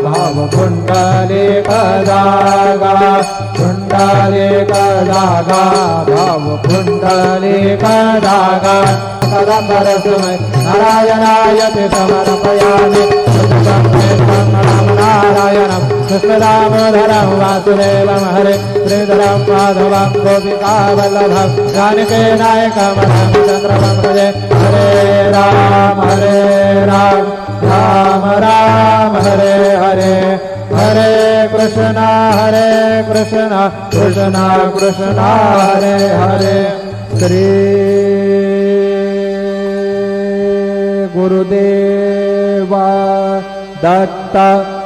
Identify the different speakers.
Speaker 1: भाव कुंडलिक धागा कुंडलिक धागा भाव कुंडलिक धागा कदंबर सुमय नारायणायते समर्पयामि नारायणं कृष्णदामोदरं वासुदेवं हरे श्रीधरं माधवं गोपिकावल्लभं जानकी नायकं रामचन्द्रं भजे हरे राम राम राम हरे हरे हरे कृष्ण कृष्ण कृष्ण हरे हरे श्री गुरुदेवा दत्त।